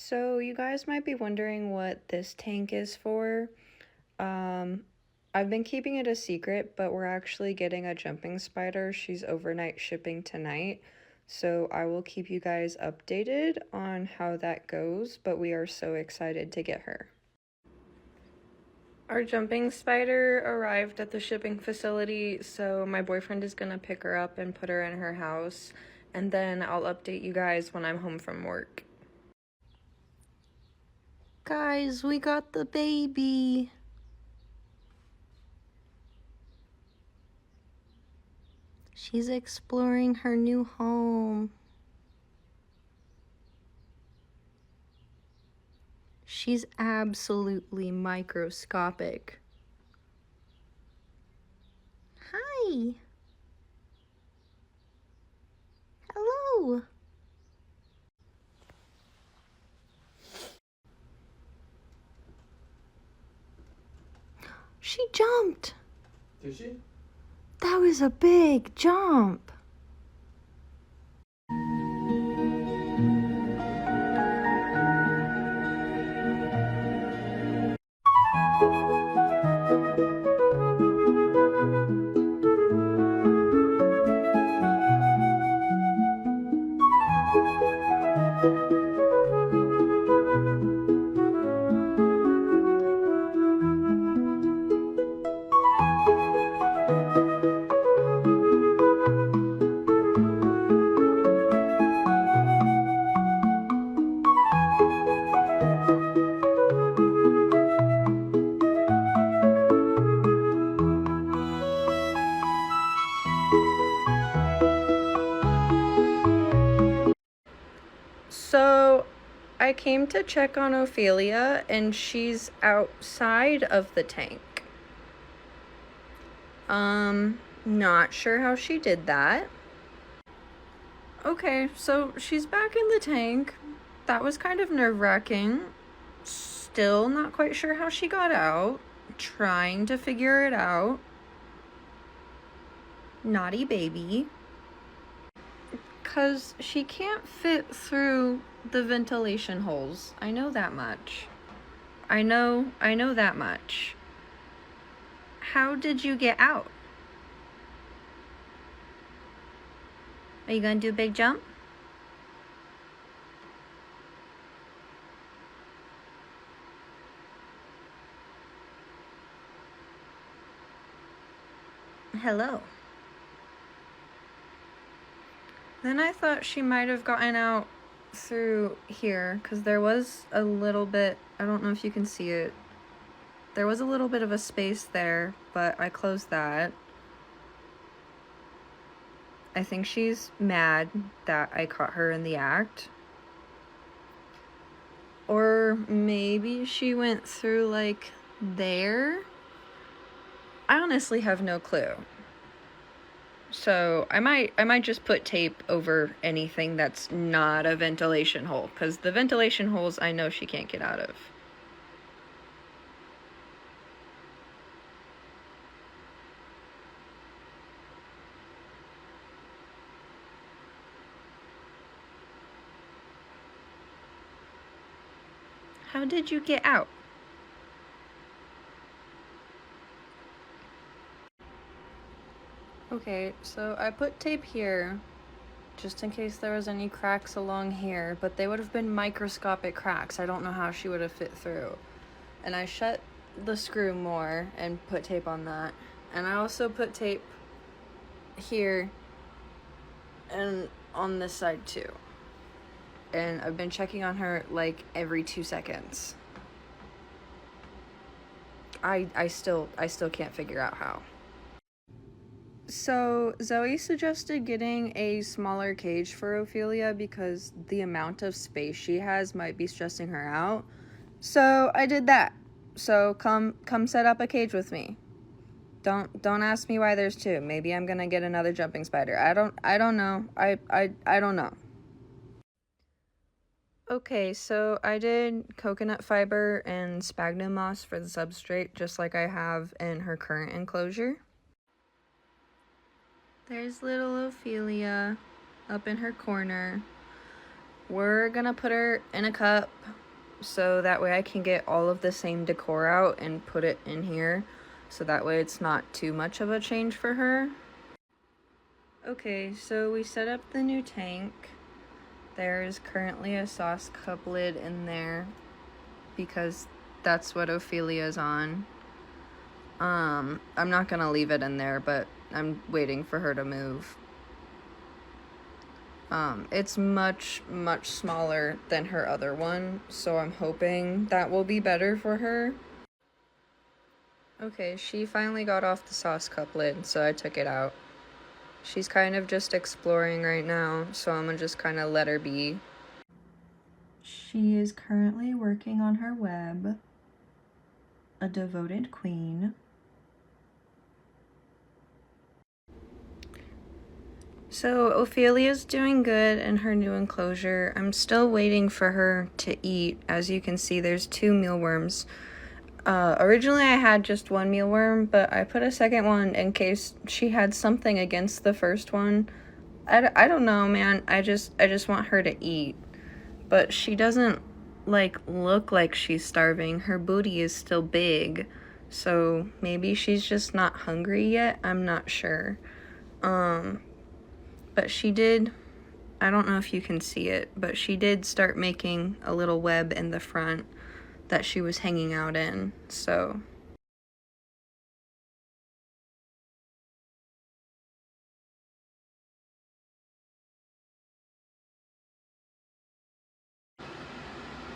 So you guys might be wondering what this tank is for. Um, I've been keeping it a secret, but we're actually getting a jumping spider. She's overnight shipping tonight. So I will keep you guys updated on how that goes, but we are so excited to get her. Our jumping spider arrived at the shipping facility, so my boyfriend is gonna pick her up and put her in her house, and then I'll update you guys when I'm home from work. Guys, we got the baby. She's exploring her new home. She's absolutely microscopic. Hi. Hello. She jumped. Did she? That was a big jump. So I came to check on Ophelia and she's outside of the tank. Not sure how she did that. Okay, so she's back in the tank. That was kind of nerve-wracking. Still not quite sure how she got out. Trying to figure it out. Naughty baby. 'Cause she can't fit through the ventilation holes. I know that much. I know that much. How did you get out? Are you gonna do a big jump? Hello. Then I thought she might have gotten out through here, because there was a little bit, I don't know if you can see it. There was a little bit of a space there, but I closed that. I think she's mad that I caught her in the act. Or maybe she went through, like, there? I honestly have no clue. So I might just put tape over anything that's not a ventilation hole, because the ventilation holes I know she can't get out of. How did you get out? Okay, so I put tape here just in case there was any cracks along here, but they would have been microscopic cracks. I don't know how she would have fit through. And I shut the screw more and put tape on that. And I also put tape here and on this side too. And I've been checking on her like every 2 seconds. I still can't figure out how. So Zoe suggested getting a smaller cage for Ophelia because the amount of space she has might be stressing her out. So I did that. So come set up a cage with me. Don't ask me why there's two. Maybe I'm gonna get another jumping spider. I don't know. I don't know. Okay, so I did coconut fiber and sphagnum moss for the substrate, just like I have in her current enclosure. There's little Ophelia up in her corner. we're gonna put her in a cup so that way I can get all of the same decor out and put it in here, so that way it's not too much of a change for her. Okay, so we set up the new tank. There's currently a sauce cup lid in there because that's what Ophelia's on. I'm not gonna leave it in there, but I'm waiting for her to move. It's much smaller than her other one, so I'm hoping that will be better for her. Okay, she finally got off the sauce cup lid, so I took it out. She's kind of just exploring right now, so I'm gonna just kind of let her be. She is currently working on her web. A devoted queen. So Ophelia's doing good in her new enclosure. I'm still waiting for her to eat. As you can see, there's 2 mealworms. Originally I had just 1 mealworm, but I put a second one in case she had something against the first one. I don't know, man. I just want her to eat. But she doesn't, like, look like she's starving. Her booty is still big. So maybe she's just not hungry yet. I'm not sure. But she did, I don't know if you can see it, but she did start making a little web in the front that she was hanging out in, so.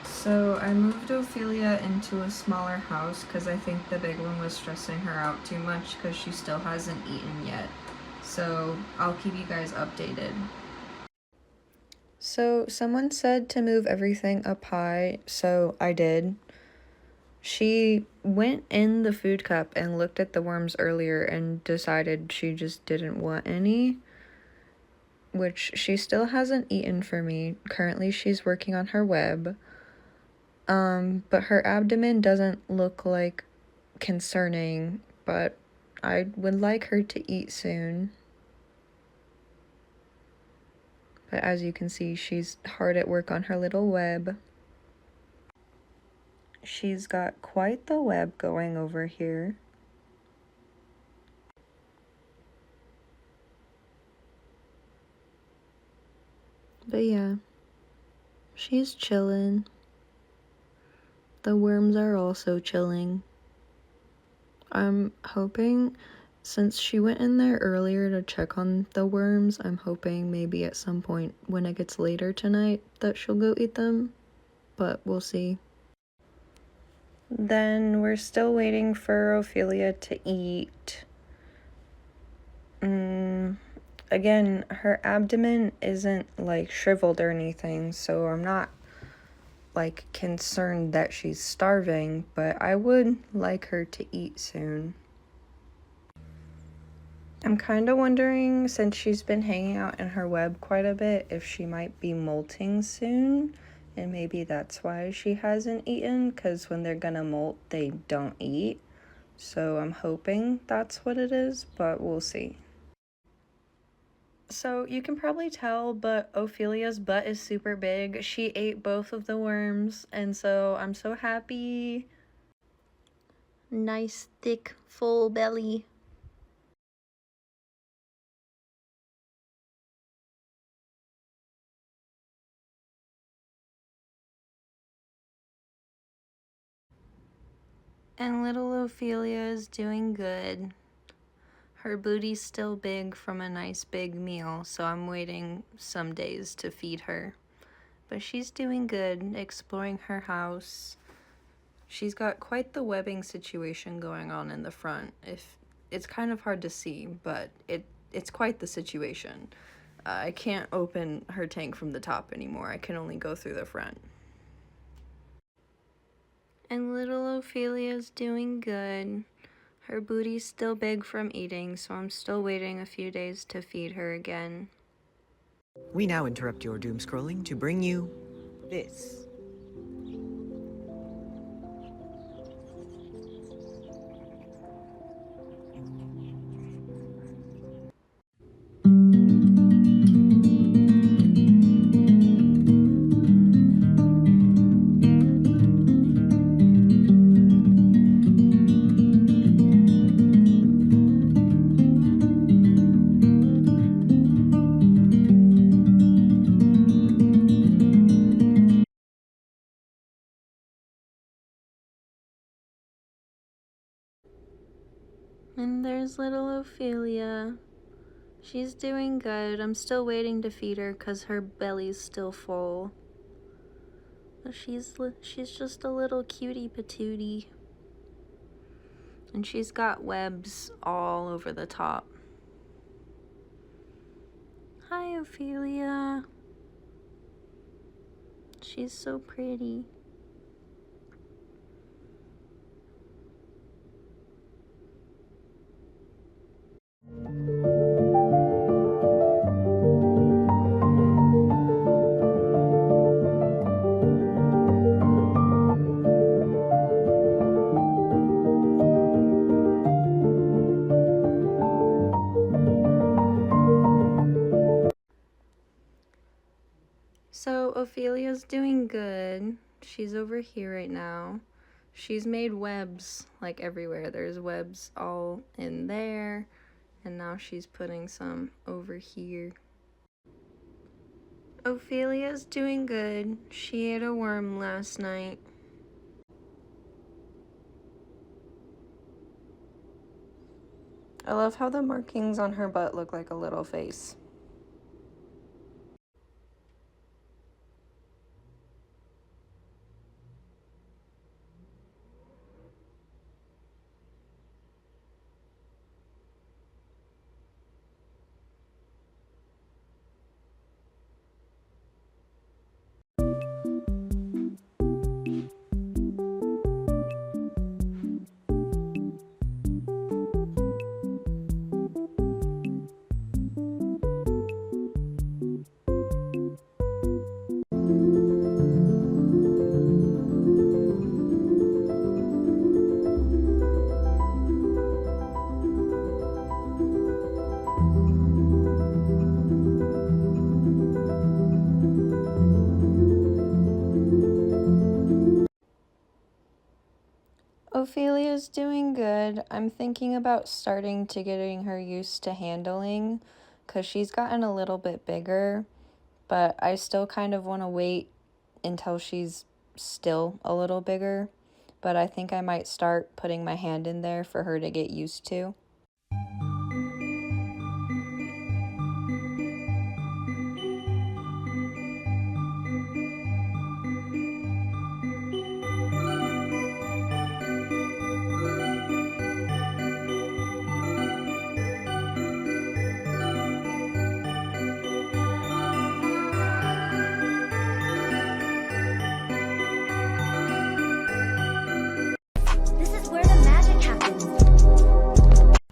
So I moved Ophelia into a smaller house because I think the big one was stressing her out too much because she still hasn't eaten yet. So I'll keep you guys updated. So someone said to move everything up high, so I did. She went in the food cup and looked at the worms earlier and decided she just didn't want any, which she still hasn't eaten for me. Currently she's working on her web. But her abdomen doesn't look like concerning, but I would like her to eat soon. But as you can see, she's hard at work on her little web. She's got quite the web going over here. But yeah, she's chilling. The worms are also chilling. I'm hoping, since she went in there earlier to check on the worms, I'm hoping maybe at some point when it gets later tonight that she'll go eat them, but we'll see. Then we're still waiting for Ophelia to eat. Again, her abdomen isn't like shriveled or anything, so I'm not like concerned that she's starving, but I would like her to eat soon. I'm kind of wondering, since she's been hanging out in her web quite a bit, if she might be molting soon, and maybe that's why she hasn't eaten, because when they're gonna molt, they don't eat. So I'm hoping that's what it is, but we'll see. So you can probably tell, but Ophelia's butt is super big. She ate both of the worms, and so I'm so happy. Nice, thick, full belly. And little Ophelia is doing good. Her booty's still big from a nice big meal, so I'm waiting some days to feed her. But she's doing good, exploring her house. She's got quite the webbing situation going on in the front. It's kind of hard to see, but it's quite the situation. I can't open her tank from the top anymore. I can only go through the front. And little Ophelia's doing good. Her booty's still big from eating, so I'm still waiting a few days to feed her again. We now interrupt your doom scrolling to bring you this. And there's little Ophelia. She's doing good. I'm still waiting to feed her because her belly's still full. But she's just a little cutie patootie. And she's got webs all over the top. Hi, Ophelia. She's so pretty. So Ophelia's doing good. She's over here right now. She's made webs like everywhere. There's webs all in there, and now she's putting some over here. Ophelia's doing good. She ate a worm last night. I love how the markings on her butt look like a little face. Ophelia's doing good. I'm thinking about starting to getting her used to handling because she's gotten a little bit bigger, but I still kind of want to wait until she's still a little bigger. But I think I might start putting my hand in there for her to get used to.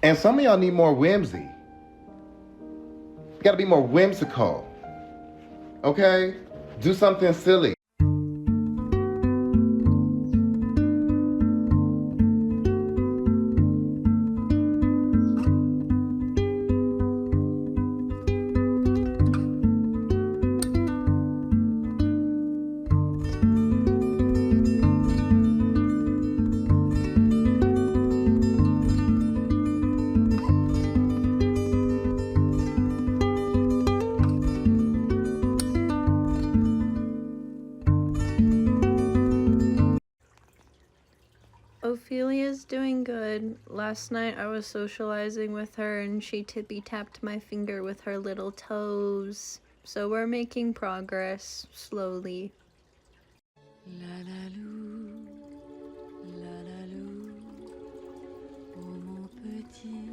And some of y'all need more whimsy. You gotta be more whimsical. Okay? Do something silly. Ophelia's doing good. Last night I was socializing with her and she tippy-tapped my finger with her little toes. So we're making progress, slowly. La la lou, oh mon petit,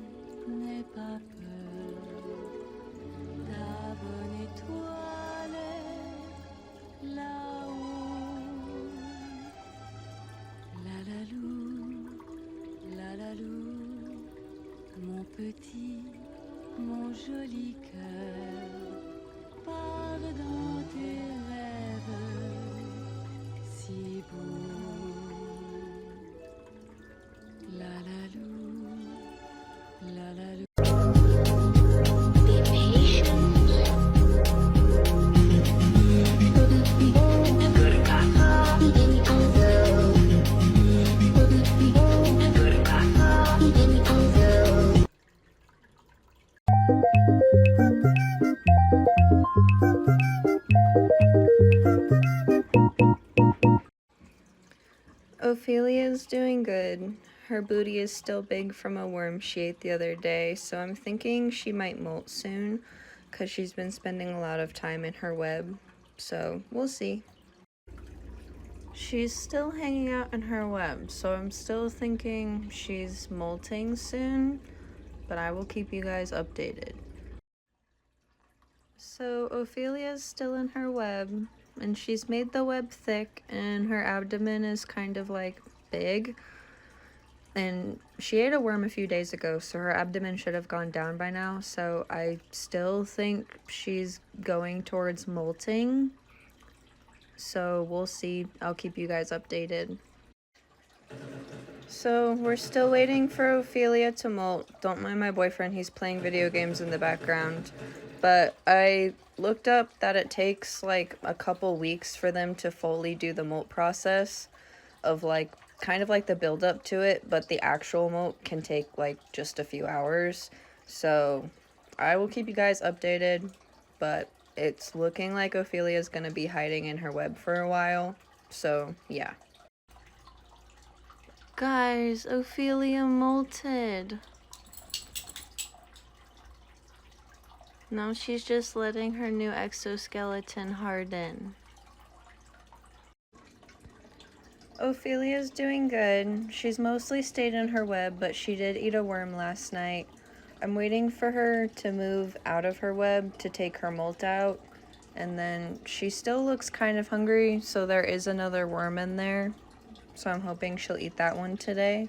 n'aie pas peur, ta bonne étoile est là-haut. La la lou, mon petit, mon joli cœur, part dans tes rêves si beaux. La la lou, la la lou. Be patient. Ophelia's doing good. her booty is still big from a worm she ate the other day, so I'm thinking she might molt soon, because she's been spending a lot of time in her web, so we'll see. She's still hanging out in her web, so I'm still thinking she's molting soon, but I will keep you guys updated. So Ophelia's still in her web, and she's made the web thick, and her abdomen is kind of like big. And she ate a worm a few days ago, so her abdomen should have gone down by now, so I still think she's going towards molting. So we'll see. I'll keep you guys updated. So we're still waiting for Ophelia to molt. Don't mind my boyfriend, he's playing video games in the background. But I looked up that it takes like a couple weeks for them to fully do the molt process of like kind of like the build up to it, but the actual molt can take like just a few hours. So I will keep you guys updated, but it's looking like Ophelia's gonna be hiding in her web for a while. So yeah. Guys, Ophelia molted. Now she's just letting her new exoskeleton harden. Ophelia's doing good. She's mostly stayed in her web, but she did eat a worm last night. I'm waiting for her to move out of her web to take her molt out. And then she still looks kind of hungry, so there is another worm in there. So I'm hoping she'll eat that one today.